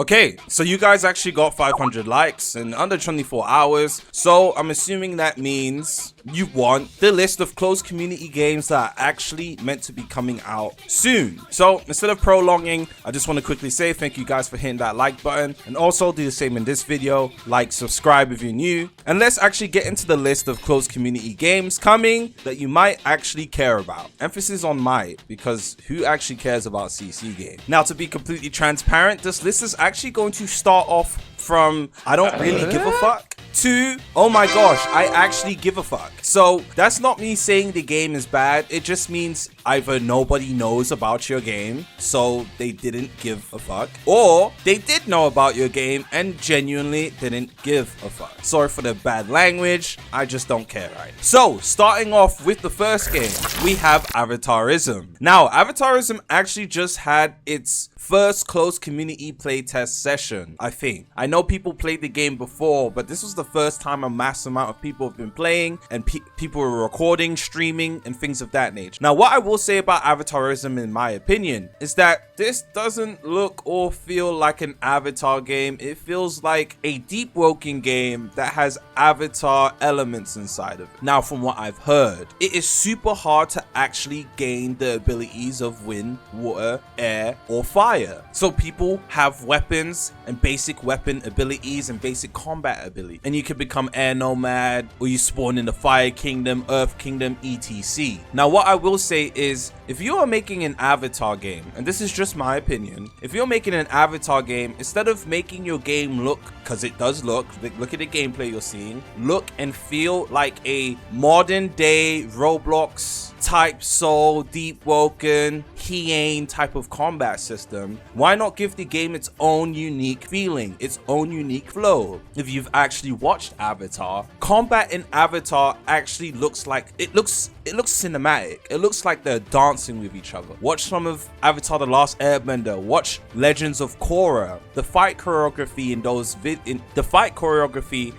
Okay, so you guys actually got 500 likes in under 24 hours. So I'm assuming that means you want the list of closed community games that are actually meant to be coming out soon. So instead of prolonging, I just want to quickly say thank you guys for hitting that like button, and also do the same in this video. Like, subscribe if you're new, and let's actually get into the list of closed community games coming that you might actually care about. Emphasis on might, because who actually cares about CC game? Now, to be completely transparent, this list is actually going to start off from I don't really give a fuck to oh my gosh, I actually give a fuck. So that's not me saying the game is bad. It just means either nobody knows about your game, so they didn't give a fuck, or they did know about your game and genuinely didn't give a fuck. Sorry for the bad language, I just don't care, right? So starting off with the first game, we have Avatarism. Now, Avatarism actually just had its first closed community playtest session, I think. I know people played the game before, but this was the first time a mass amount of people have been playing, and people were recording, streaming, and things of that nature. Now, what I will say about Avatarism, in my opinion, is that this doesn't look or feel like an Avatar game. It feels like a deep woken game that has Avatar elements inside of it. Now, from what I've heard, it is super hard to actually gain the abilities of wind, water, air, or fire. So people have weapons and basic weapon abilities and basic combat ability, and you can become air nomad, or you spawn in the fire kingdom, earth kingdom, etc. Now, what I will say is, if you are making an Avatar game, and this is just my opinion, if you're making an Avatar game, instead of making your game look, because it does look at the gameplay you're seeing, look and feel like a modern day Roblox type soul, deep woken, Hien type of combat system, why not give the game its own unique feeling, its own unique flow? If you've actually watched Avatar, combat in Avatar actually looks like, it looks cinematic. It looks like they're dancing with each other. Watch some of Avatar The Last Airbender, watch Legends of Korra. The fight choreography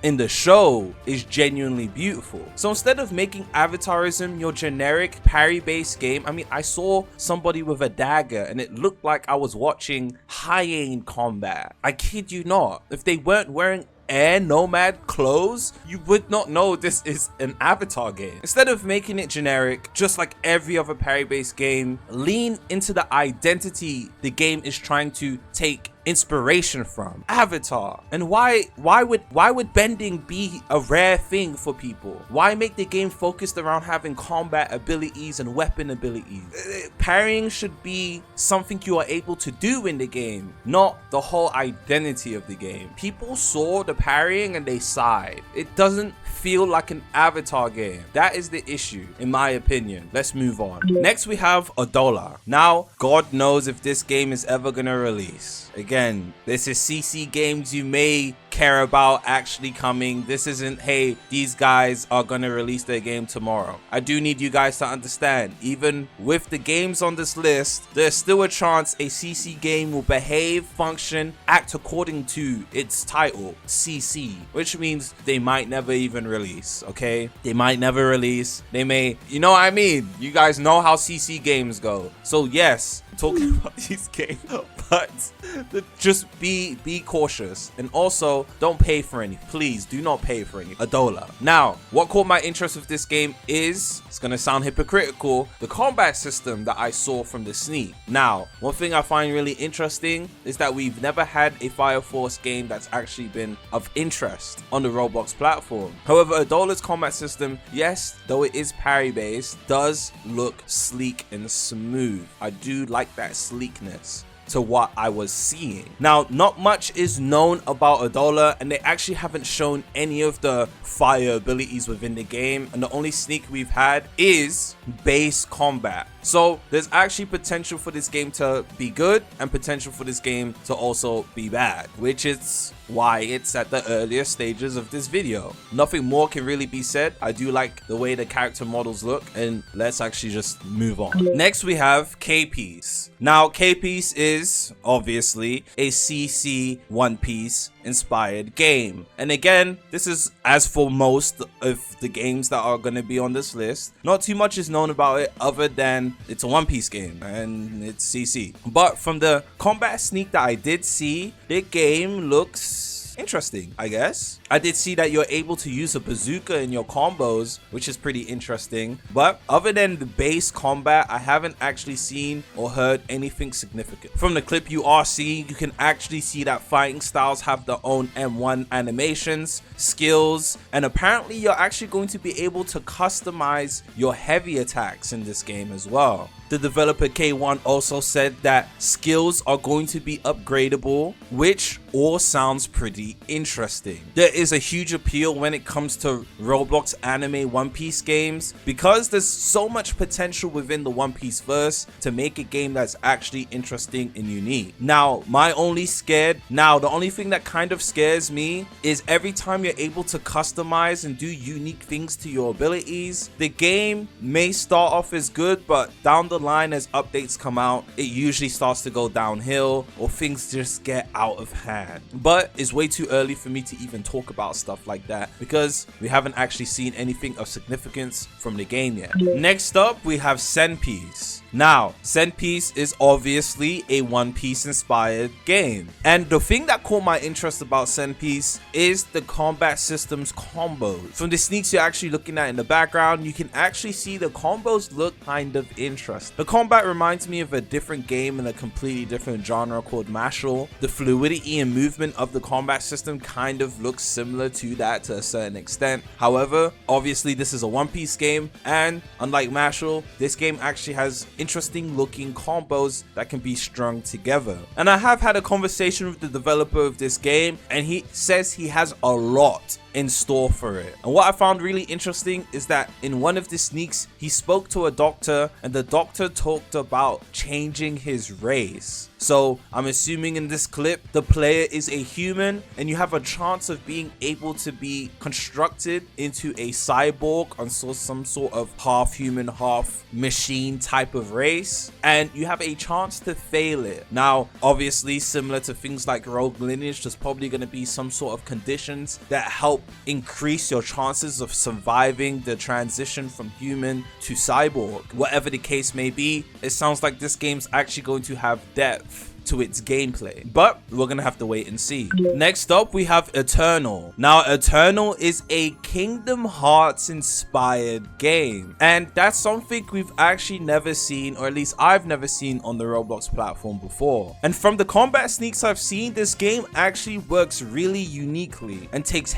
in the show is genuinely beautiful. So instead of making Avatarism your generic parry-based game, I mean, I saw somebody with a dagger and it looked like I was watching high-end combat. I kid you not. If they weren't wearing air nomad clothes, you would not know this is an Avatar game. Instead of making it generic, just like every other parry-based game, lean into the identity the game is trying to take inspiration from, Avatar. And why would bending be a rare thing for people? Why make the game focused around having combat abilities and weapon abilities? Parrying should be something you are able to do in the game, not the whole identity of the game. People saw the parrying and they sighed. It doesn't feel like an Avatar game. That is the issue, in my opinion. Let's move on. Next, we have Adola. Now, God knows if this game is ever gonna release. Again, this is CC games you may care about actually coming. This isn't, hey, these guys are gonna release their game tomorrow. I do need you guys to understand, even with the games on this list, there's still a chance a CC game will behave, function, act according to its title, CC, which means they might never even release, okay? They might never release. They may, you know what I mean? You guys know how CC games go. So yes, talking about these games, but just be cautious, and also don't pay for any. Please do not pay for any. Adola. Now, what caught my interest with this game is, it's gonna sound hypocritical, the combat system that I saw from the sneak. Now, one thing I find really interesting is that we've never had a Fire Force game that's actually been of interest on the Roblox platform. However, Adola's combat system, yes, though it is parry based, does look sleek and smooth. I do like that sleekness to what I was seeing. Now, not much is known about Adola, and they actually haven't shown any of the fire abilities within the game, and the only sneak we've had is base combat. So there's actually potential for this game to be good and potential for this game to also be bad, which is why it's at the earlier stages of this video. Nothing more can really be said. I do like the way the character models look, and let's actually just move on. Next, we have K-Piece. Now, K-Piece is obviously a CC One Piece inspired game. And again, this is, as for most of the games that are going to be on this list, not too much is known about it other than it's a One Piece game and it's CC. But from the combat sneak that I did see, the game looks interesting, I guess. I did see that you're able to use a bazooka in your combos, which is pretty interesting. But other than the base combat, I haven't actually seen or heard anything significant. From the clip you are seeing, you can actually see that fighting styles have their own M1 animations, skills, and apparently you're actually going to be able to customize your heavy attacks in this game as well. The developer K1 also said that skills are going to be upgradable, which all sounds pretty interesting. There is a huge appeal when it comes to Roblox anime One Piece games because there's so much potential within the One Piece verse to make a game that's actually interesting and unique. Now, the only thing that kind of scares me is every time you're able to customize and do unique things to your abilities, the game may start off as good, but down the line as updates come out, it usually starts to go downhill or things just get out of hand. But it's way too early for me to even talk about stuff like that because we haven't actually seen anything of significance from the game yet. Next up, we have Senpiece. Now, Senpiece is obviously a One Piece inspired game. And the thing that caught my interest about Senpiece is the combat system's combos. From the sneaks you're actually looking at in the background, you can actually see the combos look kind of interesting. The combat reminds me of a different game in a completely different genre called Mashal. The fluidity and movement of the combat system kind of looks similar to that to a certain extent. However, obviously this is a One Piece game, and unlike Mashal, this game actually has interesting looking combos that can be strung together. And I have had a conversation with the developer of this game, and he says he has a lot in store for it. And what I found really interesting is that in one of the sneaks, he spoke to a doctor, and the doctor talked about changing his race. So I'm assuming in this clip, the player is a human and you have a chance of being able to be constructed into a cyborg on some sort of half human, half machine type of race, and you have a chance to fail it. Now, obviously, similar to things like Rogue Lineage, there's probably going to be some sort of conditions that help increase your chances of surviving the transition from human to cyborg. Whatever the case may be, it sounds like this game's actually going to have depth to its gameplay, but we're gonna have to wait and see. Next up, we have Eternal. Now, Eternal is a Kingdom Hearts inspired game, and that's something we've actually never seen, or at least I've never seen on the Roblox platform before. And from the combat sneaks I've seen, this game actually works really uniquely and takes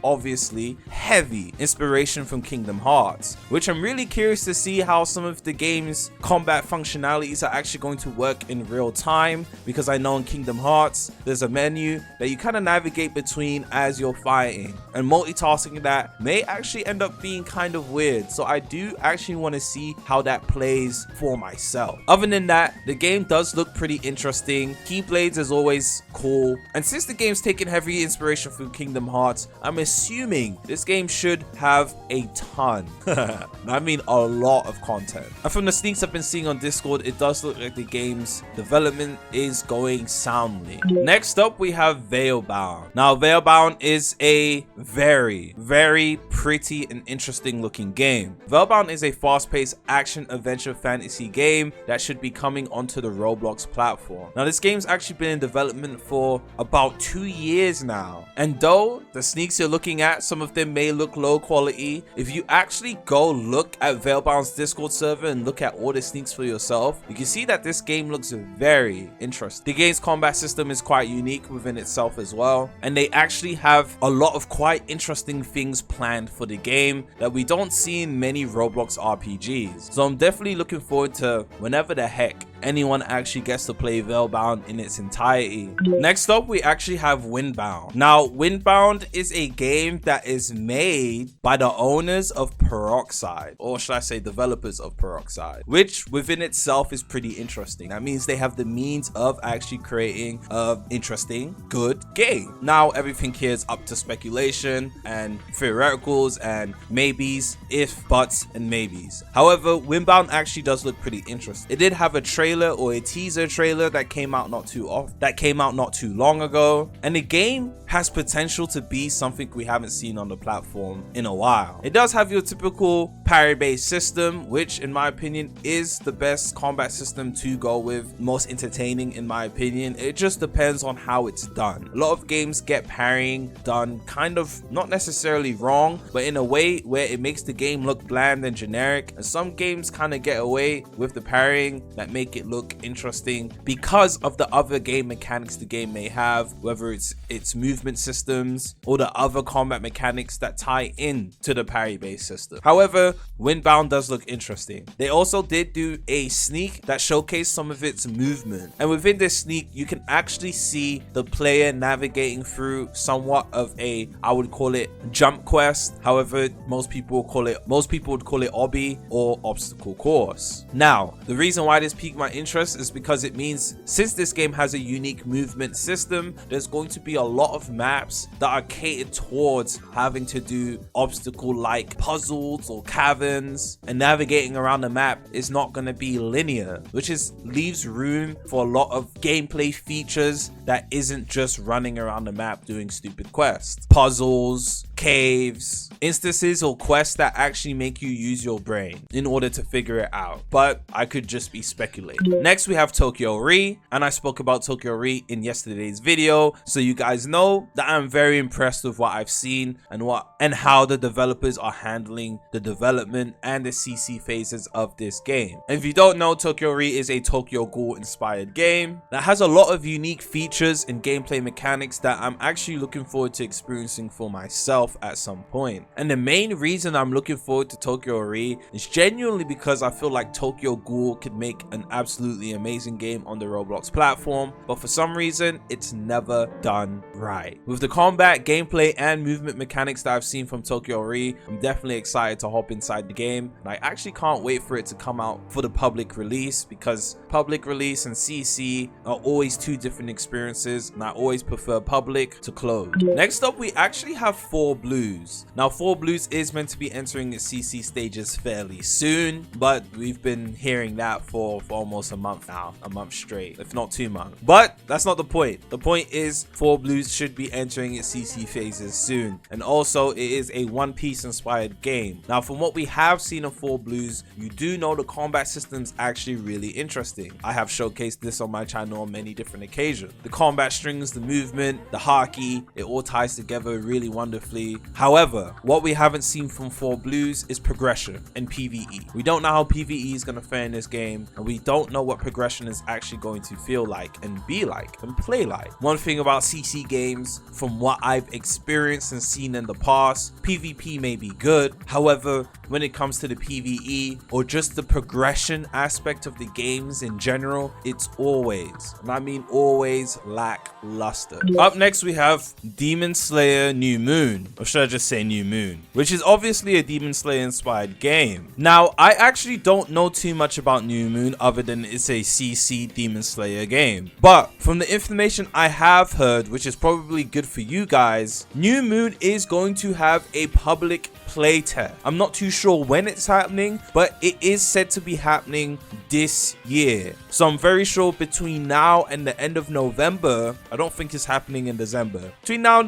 obviously heavy inspiration from Kingdom Hearts, which I'm really curious to see how some of the game's combat functionalities are actually going to work in real time, because I know in Kingdom Hearts there's a menu that you kind of navigate between as you're fighting, and multitasking that may actually end up being kind of weird. So I do actually want to see how that plays for myself. Other than that, the game does look pretty interesting. Keyblades is always cool, and since the game's taken heavy inspiration from Kingdom Hearts, I'm assuming this game should have a ton I mean a lot of content. And from the sneaks I've been seeing on Discord, it does look like the game's development is going soundly. Next up, we have Veilbound. Now, Veilbound is a very pretty and interesting looking game. Veilbound is a fast-paced action adventure fantasy game that should be coming onto the Roblox platform. Now, this game's actually been in development for about 2 years now, and though the sneaks you're looking at, some of them may look low quality, if you actually go look at Veilbound's Discord server and look at all the sneaks for yourself, you can see that this game looks very interesting. The game's combat system is quite unique within itself as well, and they actually have a lot of quite interesting things planned for the game that we don't see in many Roblox RPGs. So I'm definitely looking forward to whenever the heck anyone actually gets to play Veilbound in its entirety. Next up, we actually have Windbound. Now, Windbound is a game that is made by the owners of Peroxide, or should I say developers of Peroxide, which within itself is pretty interesting. That means they have the means means of actually creating an interesting, good game. Now everything here is up to speculation and theoreticals and maybes, if, buts, and maybes. However, Windbound actually does look pretty interesting. It did have a trailer or a teaser trailer that came out not too long ago, and the game has potential to be something we haven't seen on the platform in a while. It does have your typical parry-based system, which in my opinion is the best combat system to go with, most entertaining in my opinion. It just depends on how it's done. A lot of games get parrying done kind of not necessarily wrong, but in a way where it makes the game look bland and generic, and some games kind of get away with the parrying that make it look interesting because of the other game mechanics the game may have, whether it's movement systems or the other combat mechanics that tie in to the parry-based system. However, Windbound does look interesting. They also did do a sneak that showcased some of its movement, and within this sneak you can actually see the player navigating through somewhat of a, I would call it, jump quest. However, most people would call it obby or obstacle course. Now, the reason why this piqued my interest is because it means since this game has a unique movement system, there's going to be a lot of maps that are catered towards having to do obstacle like puzzles or caverns, and navigating around the map is not going to be linear, which leaves room for a lot of gameplay features that isn't just running around the map doing stupid quests, puzzles, caves, instances or quests that actually make you use your brain in order to figure it out. But I could just be speculating. Next we have Tokyo Re, and I spoke about Tokyo Re in yesterday's video, so you guys know that I'm very impressed with what I've seen and how the developers are handling the development and the CC phases of this game. And if you don't know, Tokyo Re is a Tokyo Ghoul inspired game that has a lot of unique features and gameplay mechanics that I'm actually looking forward to experiencing for myself at some point. And the main reason I'm looking forward to Tokyo Re is genuinely because I feel like Tokyo Ghoul could make an absolutely amazing game on the Roblox platform, but for some reason it's never done right. With the combat, gameplay, and movement mechanics that I've seen from Tokyo Re, I'm definitely excited to hop inside the game, and I actually can't wait for it to come out for the public release, because public release and CC are always two different experiences, and I always prefer public to closed. Next up, we actually have 4 Blues. Now 4 Blues is meant to be entering its CC stages fairly soon, but we've been hearing that for almost a month now, a month straight, if not 2 months. But that's not the point. The point is 4 Blues should be entering its CC phases soon, and also it is a One Piece inspired game. Now from what we have seen of 4 Blues, you do know the combat system's actually really interesting. I have showcased this on my channel on many different occasions. The combat strings, the movement, the haki, it all ties together really wonderfully. However, what we haven't seen from 4 Blues is progression and PvE. We don't know how PvE is going to fare in this game, and we don't know what progression is actually going to feel like and be like and play like. One thing about CC games, from what I've experienced and seen in the past, PvP may be good. However, when it comes to the PvE or just the progression aspect of the games in general, it's always, and I mean always, lackluster. Up next we have Demon Slayer New Moon, or should I just say New Moon, which is obviously a Demon Slayer inspired game. Now I actually don't know too much about New Moon other than it's a CC Demon Slayer game, but from the information I have heard, which is probably good for you guys, New Moon is going to have a public playtest. I'm not too sure when it's happening, but it is said to be happening this year. So I'm very sure between now and the end of November, I don't think it's happening in December. Between now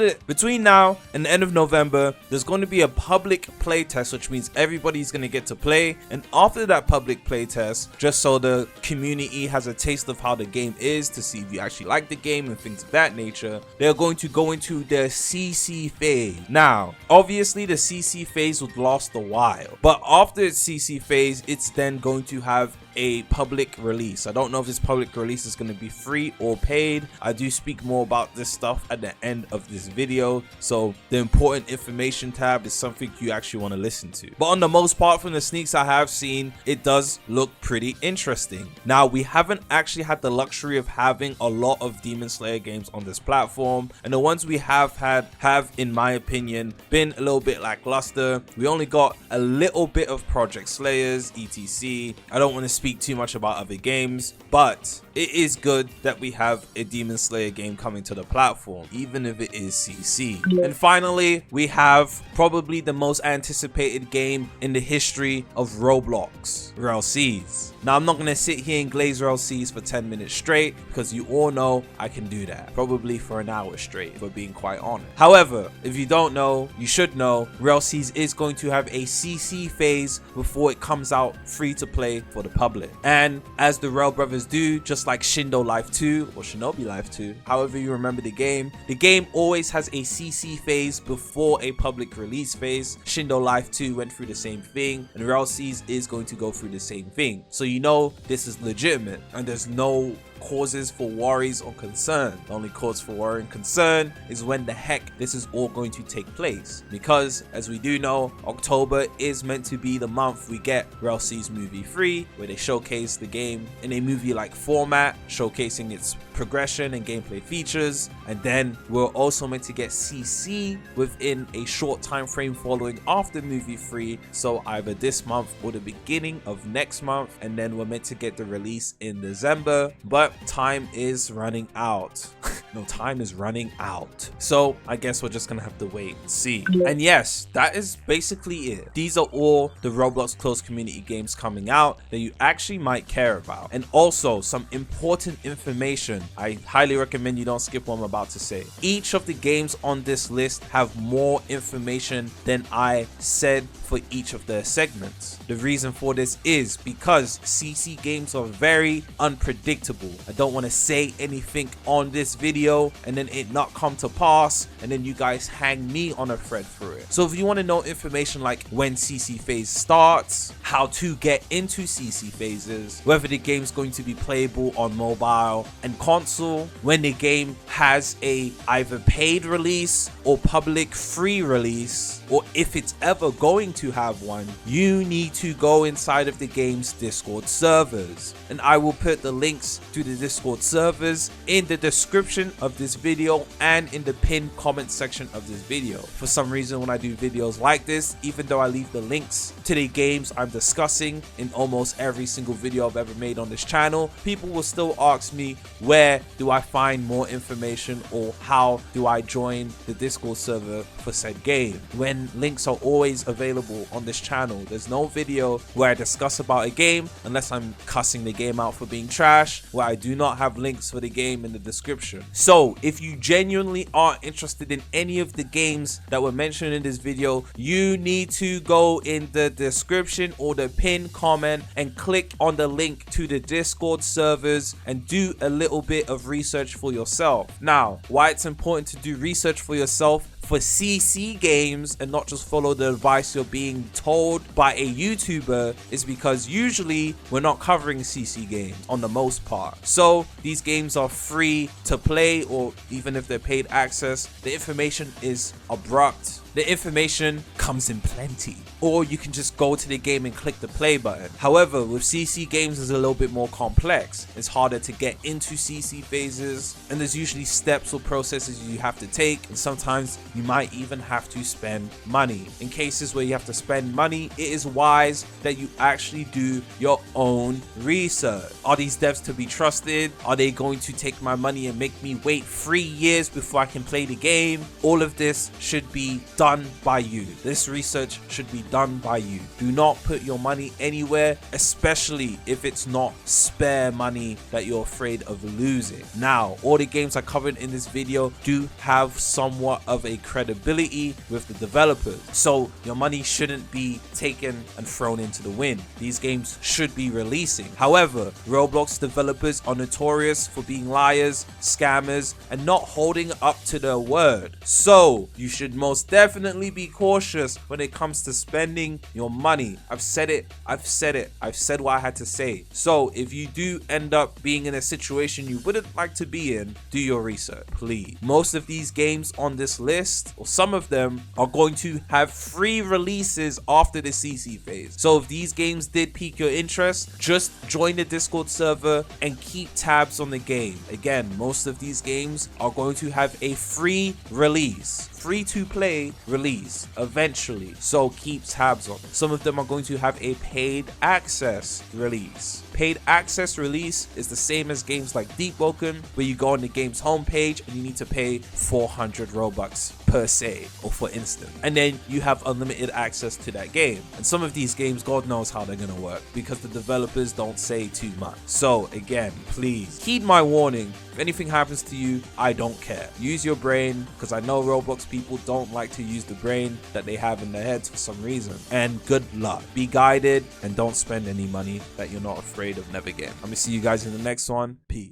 and the end of November, there's going to be a public playtest, which means everybody's going to get to play. And after that public playtest, just so the community has a taste of how the game is, to see if you actually like the game and things of that nature, they're going to go into their CC phase. Now, obviously the CC phase would last a while, but after its CC phase, it's then going to have a public release. I don't know if this public release is going to be free or paid. I do speak more about this stuff at the end of this video, so the important information tab is something you actually want to listen to. But on the most part, from the sneaks I have seen, it does look pretty interesting. Now, we haven't actually had the luxury of having a lot of Demon Slayer games on this platform, and the ones we have had have, in my opinion, been a little bit lackluster. We only got a little bit of Project Slayers, etc. I don't want to speak too much about other games, but it is good that we have a Demon Slayer game coming to the platform, even if it is CC. And finally, we have probably the most anticipated game in the history of Roblox, Revolveragz. Now, I'm not going to sit here and glaze Revolveragz for 10 minutes straight, because you all know I can do that, probably for an hour straight, if we're being quite honest. However, if you don't know, you should know, Revolveragz is going to have a CC phase before it comes out free to play for the public. And as the Rel brothers do, just like Shindo Life 2 or Shinobi Life 2, however you remember the game always has a CC phase before a public release phase. Shindo Life 2 went through the same thing, and Revolveragz is going to go through the same thing. So you know this is legitimate, and there's no causes for worries or concern. The only cause for worry and concern is when the heck this is all going to take place, because as we do know, October is meant to be the month we get Revolveragz Movie 3, where they showcase the game in a movie-like format, showcasing its progression and gameplay features. And then we're also meant to get CC within a short time frame following after Movie 3, so either this month or the beginning of next month, and then we're meant to get the release in December. But time is running out. No, time is running out. So I guess we're just gonna have to wait and see. And yes, that is basically it. These are all the Roblox closed community games coming out that you actually might care about. And also some important information. I highly recommend you don't skip what I'm about to say. Each of the games on this list have more information than I said for each of their segments. The reason for this is because CC games are very unpredictable. I don't want to say anything on this video and then it not come to pass, and then you guys hang me on a thread for it. So if you want to know information like when CC phase starts, how to get into CC phases, whether the game's going to be playable on mobile and console, when the game has a either paid release or public free release, or if it's ever going to have one, you need to go inside of the game's Discord servers. And I will put the links to the Discord servers in the description of this video and in the pinned comment section of this video. For some reason, when I do videos like this, even though I leave the links to the games I'm discussing in almost every single video I've ever made on this channel, people will still ask me, where do I find more information, or how do I join the Discord server for said game? When links are always available on this channel. There's no video where I discuss about a game unless I'm cussing the game out for being trash, where I do not have links for the game in the description. So if you genuinely are interested in any of the games that were mentioned in this video, you need to go in the description or the pinned comment and click on the link to the Discord servers and do a little bit of research for yourself. Now, why it's important to do research for yourself for CC games and not just follow the advice you're being told by a YouTuber is because usually we're not covering CC games on the most part. So these games are free to play, or even if they're paid access, the information is abrupt. The information comes in plenty, or you can just go to the game and click the play button. However, with CC games, it's a little bit more complex. It's harder to get into CC phases, and there's usually steps or processes you have to take, and sometimes you might even have to spend money. In cases where you have to spend money, it is wise that you actually do your own research. Are these devs to be trusted? Are they going to take my money and make me wait 3 years before I can play the game? All of this should be done by you. This research should be done by you. Do not put your money anywhere, especially if it's not spare money that you're afraid of losing. Now, all the games I covered in this video do have somewhat of a credibility with the developers, so your money shouldn't be taken and thrown into the wind. These games should be releasing. However, Roblox developers are notorious for being liars, scammers, and not holding up to their word. So you should most definitely be cautious when it comes to spending your money. I've said it. I've said what I had to say. So if you do end up being in a situation you wouldn't like to be in, do your research, please. Most of these games on this list, or some of them, are going to have free releases after the CC phase. So if these games did pique your interest, just join the Discord server and keep tabs on the game. Again, most of these games are going to have a free release free to play release eventually, so keep tabs on it. Some of them are going to have a paid access release. Paid access release is the same as games like Deepwoken, where you go on the game's homepage and you need to pay 400 Robux per se or for instant, and then you have unlimited access to that game. And some of these games, God knows how they're gonna work because the developers don't say too much. So again, please heed my warning. If anything happens to you, I don't care. Use your brain, because I know Roblox people don't like to use the brain that they have in their heads for some reason. And good luck. Be guided and don't spend any money that you're not afraid of never getting. I'm gonna see you guys in the next one. Peace.